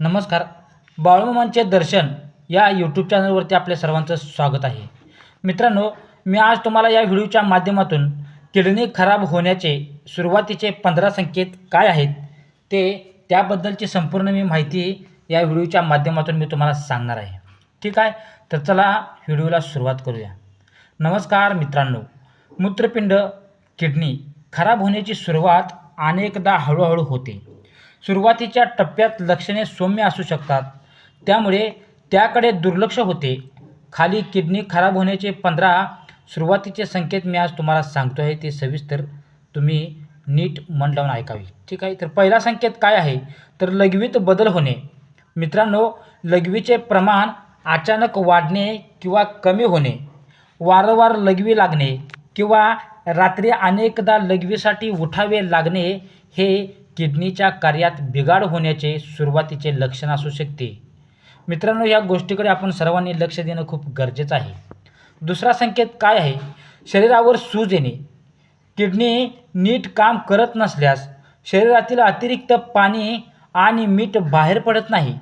नमस्कार. बाळूमामांचे दर्शन या यूट्यूब चॅनलवरती आपल्या सर्वांचं स्वागत आहे. मित्रांनो, मी आज तुम्हाला या व्हिडिओच्या माध्यमातून किडनी खराब होण्याचे सुरुवातीचे 15 संकेत काय आहेत त्याबद्दलची संपूर्ण माहिती या व्हिडिओच्या माध्यमातून मी तुम्हाला सांगणार आहे. ठीक आहे, तर चला व्हिडिओला सुरुवात करूया. नमस्कार मित्रांनो, मूत्रपिंड किडनी खराब होण्याची सुरुवात अनेकदा हळूहळू होते. सुरुवातीच्या टप्प्यात लक्षणे सौम्य असू शकतात, त्यामुळे त्याकडे दुर्लक्ष होते. खाली किडनी खराब होण्याचे 15 सुरुवातीचे संकेत मी आज तुम्हाला सांगतो आहे, ते सविस्तर तुम्ही नीट मन लावून ऐकावे. ठीक आहे, तर पहिला संकेत काय आहे तर लघवीत बदल होणे. मित्रांनो, लघवीचे प्रमाण अचानक वाढणे किंवा कमी होणे, वारंवार लघवी लागणे किंवा रात्री अनेकदा लघवीसाठी उठावे लागणे हे किडनीच्या कार्यात बिघाड होण्याचे सुरुवातीचे लक्षण असू शकते. मित्रांनो, या गोष्टीकडे आपण सर्वांनी लक्ष देणं खूप गरजेचं आहे. दुसरा संकेत काय आहे, शरीरावर सूज येणे. किडनी नीट काम करत नसल्यास शरीरातील अतिरिक्त पाणी आणि मीठ बाहेर पडत नाही,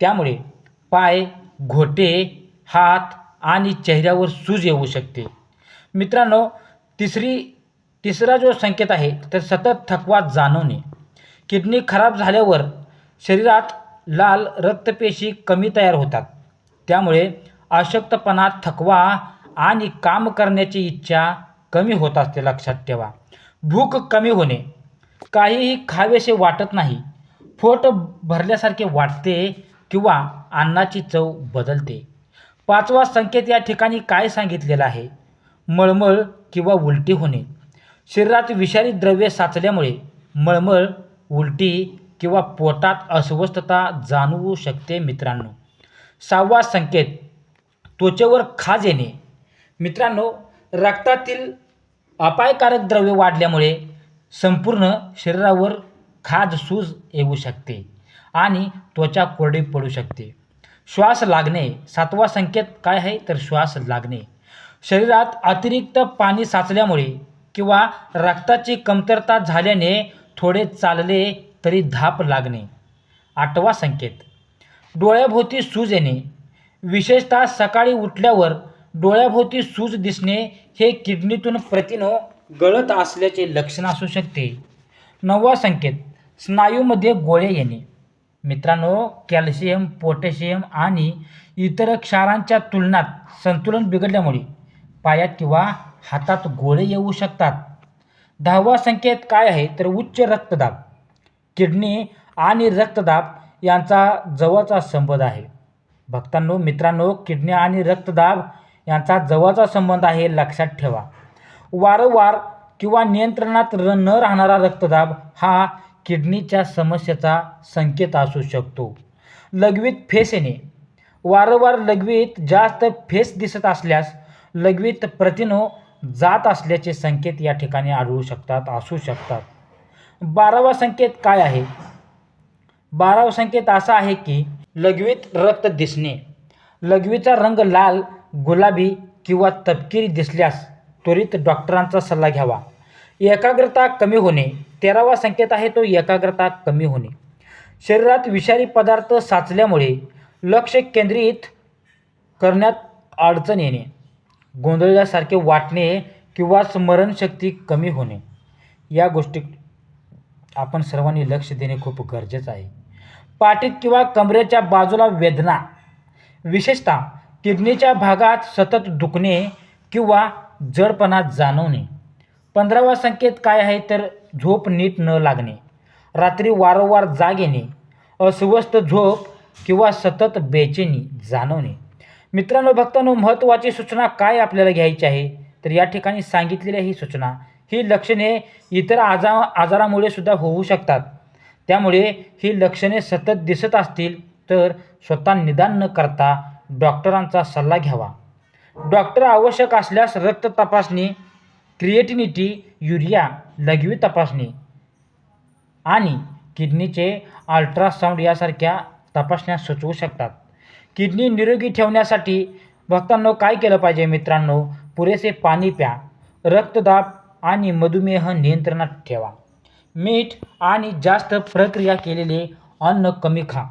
त्यामुळे पाय, घोटे, हात आणि चेहऱ्यावर सूज येऊ शकते. मित्रांनो, तिसरा जो संकेत आहे तर सतत थकवा जाणवणे. किडनी खराब झाल्यावर शरीरात लाल रक्तपेशी कमी तयार होतात, त्यामुळे अशक्तपणा, थकवा आणि काम करण्याची इच्छा कमी होत असते. लक्षात ठेवा. भूक कमी होणे, काहीही खावेसे वाटत नाही, पोट भरल्यासारखे वाटते किंवा अन्नाची चव बदलते. पाचवा संकेत या ठिकाणी काय सांगितलेला आहे, मळमळ किंवा उलटी होणे. शरीरात विषारी द्रव्ये साचल्यामुळे मळमळ, उलटी किंवा पोटात अस्वस्थता जाणवू शकते. मित्रांनो, सहावा संकेत त्वचेवर खाज येणे. मित्रांनो, रक्तातील अपायकारक द्रव्ये वाढल्यामुळे संपूर्ण शरीरावर खाज, सूज येऊ शकते आणि त्वचा कोरडी पडू शकते. श्वास लागणे. सातवा संकेत काय आहे तर श्वास लागणे. शरीरात अतिरिक्त पाणी साचल्यामुळे किंवा रक्ताची कमतरता झाल्याने थोडे चालले तरी धाप लागणे. आठवा संकेत डोळ्याभोवती सूज येणे. विशेषतः सकाळी उठल्यावर डोळ्याभोवती सूज दिसणे हे किडनीतून प्रथिने गळत असल्याचे लक्षण असू शकते. नववा संकेत स्नायूमध्ये गोळे येणे. मित्रांनो, कॅल्शियम, पोटॅशियम आणि इतर क्षारांच्या तुलनात संतुलन बिघडल्यामुळे पायात किंवा हातात गोळे येऊ शकतात. 10वा संकेत काय आहे तर उच्च रक्तदाब. किडनी आणि रक्तदाब यांचा जवळचा संबंध आहे. मित्रांनो, किडनी आणि रक्तदाब यांचा जवळचा संबंध आहे, लक्षात ठेवा. वारंवार किंवा नियंत्रणात न राहणारा रक्तदाब हा किडनीच्या समस्येचा संकेत असू शकतो. लघवीत फेस येणे. वारंवार लघवीत जास्त फेस दिसत असल्यास लघवीत प्रथिने जात असल्याचे संकेत या ठिकाणी असू शकतात. 12वा संकेत काय आहे, 12वा संकेत असा आहे की लघवीत रक्त दिसणे. लघवीचा रंग लाल, गुलाबी किंवा तपकिरी दिसल्यास त्वरित डॉक्टरांचा सल्ला घ्यावा. एकाग्रता कमी होणे. 13वा संकेत आहे तो एकाग्रता कमी होणे. शरीरात विषारी पदार्थ साचल्यामुळे लक्ष केंद्रित करण्यात अडचण येणे, गोंधळल्यासारखे वाटणे किंवा स्मरणशक्ती कमी होणे. या गोष्टी आपण सर्वांनी लक्ष देणे खूप गरजेचं आहे. पाठीत किंवा कमरेच्या बाजूला वेदना, विशेषतः किडनीच्या भागात सतत दुखणे किंवा जडपणा जाणवणे. 15वा संकेत काय आहे तर झोप नीट न लागणे. रात्री वारंवार जाग येणे, अस्वस्थ झोप किंवा सतत बेचैनी जाणवणे. मित्रांनो, महत्त्वाची सूचना काय आपल्याला घ्यायची आहे तर या ठिकाणी सांगितलेल्या ही लक्षणे इतर आजारामुळे सुद्धा होऊ शकतात, त्यामुळे ही लक्षणे सतत दिसत असतील तर स्वतः निदान न करता डॉक्टरांचा सल्ला घ्यावा. डॉक्टर आवश्यक असल्यास रक्त तपासणी, क्रिएटिनिटी, युरिया, लघवी तपासणी आणि किडनीचे अल्ट्रासाऊंड यासारख्या तपासण्या सुचवू शकतात. किडनी निरोगी ठेवण्यासाठी काय केलं पाहिजे मित्रांनो, पुरेसे पाणी प्या, रक्तदाब आणि मधुमेह नियंत्रणात ठेवा, मीठ आणि जास्त प्रक्रिया केलेले अन्न कमी खा.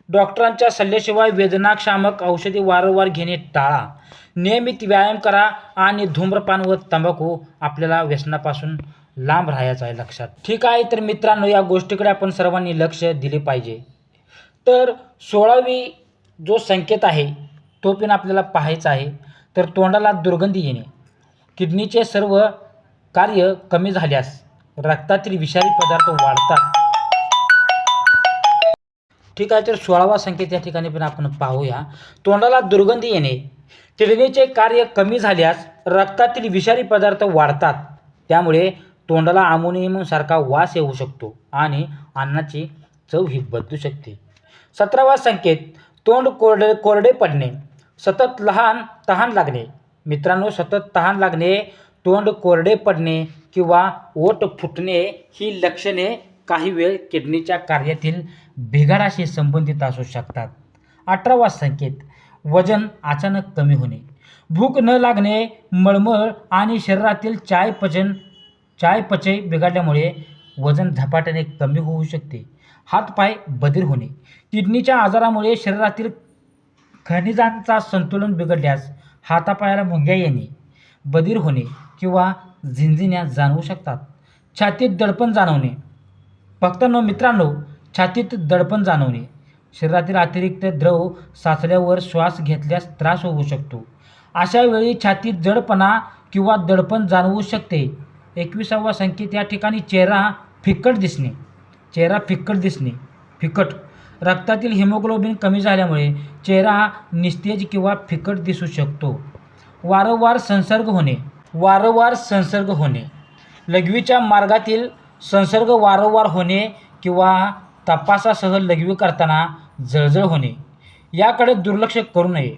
डॉक्टरांच्या सल्ल्याशिवाय वेदनाशामक औषधे वारंवार घेणे टाळा. नियमित व्यायाम करा आणि धूम्रपान व तंबाखू आपल्याला व्यसनापासून लांब राहायचं आहे लक्षात. ठीक आहे, तर मित्रांनो या गोष्टीकडे आपण सर्वांनी लक्ष दिले पाहिजे. तर 16वी जो संकेत आहे तो पण आपल्याला पाहायचा आहे. तर तोंडाला दुर्गंधी येणे, किडनीचे सर्व कार्य कमी झाल्यास रक्तातील विषारी पदार्थ वाढतात. ठीक आहे, तर 16वा संकेत या ठिकाणी पण आपण पाहूया. तोंडाला दुर्गंधी येणे, किडनीचे कार्य कमी झाल्यास रक्तातील विषारी पदार्थ वाढतात. त्यामुळे तोंडाला अमोनियम सारखा वास येऊ शकतो आणि अन्नाची चव ही बदलू शकते. 17वा संकेत तोंड कोरडे पडणे, सतत तहान लागणे. मित्रांनो, सतत तहान लागणे, तोंड कोरडे पडणे किंवा ओठ फुटणे ही लक्षणे काही वेळ किडनीच्या कार्यातील बिघाडाशी संबंधित असू शकतात. 18वा संकेत वजन अचानक कमी होणे, भूक न लागणे, मळमळ आणि शरीरातील चयापचय बिघडल्यामुळे वजन झपाट्याने कमी होऊ शकते. हातपाय बधीर होणे, किडनीच्या आजारामुळे शरीरातील खनिजांचा संतुलन बिघडल्यास हातापायाला मुंग्या येणे, बधीर होणे किंवा झिंझिण्या जाणवू शकतात. छातीत दडपण जाणवणे, मित्रांनो छातीत दडपण जाणवणे, शरीरातील अतिरिक्त द्रव साचल्यावर श्वास घेतल्यास त्रास होऊ शकतो. अशा वेळी छातीत जडपणा किंवा दडपण जाणवू शकते. 21वा संकेत या ठिकाणी चेहरा फिकट दिसणे, रक्तातील हिमोग्लोबिन कमी झाल्यामुळे चेहरा निस्तेज किंवा फिकट दिसू शकतो. वारंवार संसर्ग होणे, लघवीच्या मार्गातील संसर्ग वारंवार होणे किंवा तपासासह लघवी करताना जळजळ होणे याकडे दुर्लक्ष करू नये.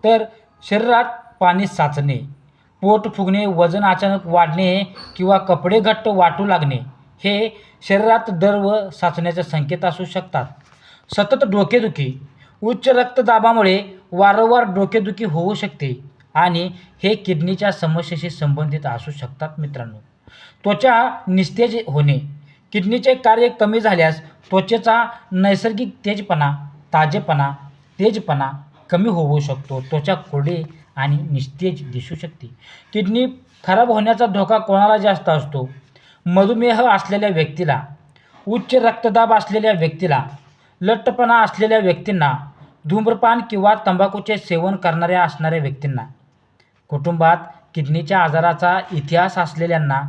तर शरीरात पाणी साचणे, पोट फुगणे, वजन अचानक वाढणे किंवा कपडे घट्ट वाटू लागणे हे शरीरात द्रव साचण्याचे संकेत असू शकतात. सतत डोकेदुखी, उच्च रक्तदाबामुळे वारंवार डोकेदुखी होऊ शकते आणि हे किडनीच्या समस्येशी संबंधित असू शकतात. मित्रांनो, त्वचा निस्तेज होणे, किडनीचे कार्य कमी झाल्यास त्वचेचा नैसर्गिक तेजपणा कमी होऊ शकतो. त्वचा कोरडी आणि निस्तेज दिसू शकते. किडनी खराब होण्याचा धोका कोणाला जास्त असतो? मधुमेह असलेल्या व्यक्तीला, उच्च रक्तदाब असलेल्या व्यक्तीला, लठ्ठपणा असलेल्या व्यक्तींना, धूम्रपान किंवा तंबाखूचे सेवन करणाऱ्या असणाऱ्या व्यक्तींना, कुटुंबात किडनीच्या आजाराचा इतिहास असलेल्यांना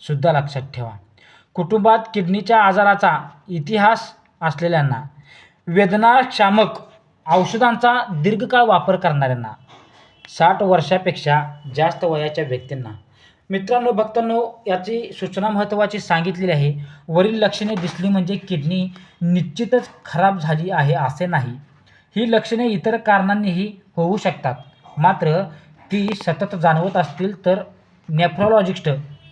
सुद्धा लक्षात ठेवा. कुटुंबात किडनीच्या आजाराचा इतिहास असलेल्यांना, वेदनाशामक औषधांचा दीर्घकाळ वापर करणाऱ्यांना, 60 वर्षापेक्षा जास्त वयाच्या व्यक्तींना. मित्रांनो, भक्तांनो, याची सूचना महत्त्वाची सांगितलेली आहे. वरील लक्षणे दिसली म्हणजे किडनी निश्चितच खराब झाली आहे असे नाही. ही लक्षणे इतर कारणांनीही होऊ शकतात. मात्र ती सतत जाणवत असतील तर नेफ्रॉलॉजिस्ट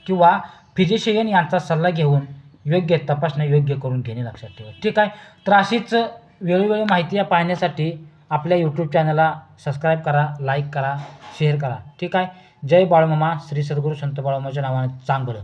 किंवा फिजिशियन यांचा सल्ला घेऊन योग्य तपासणी योग्य करून घेणे लक्षात ठेवा. ठीक आहे, तर अशीच वेळोवेळी माहिती पाहण्यासाठी आपल्या यूट्यूब चॅनलला सबस्क्राईब करा, लाईक करा, शेअर करा. ठीक आहे. जय बाळूमामा, श्री सद्गुरू संत बाळूमामाच्या नावाने चांगलं.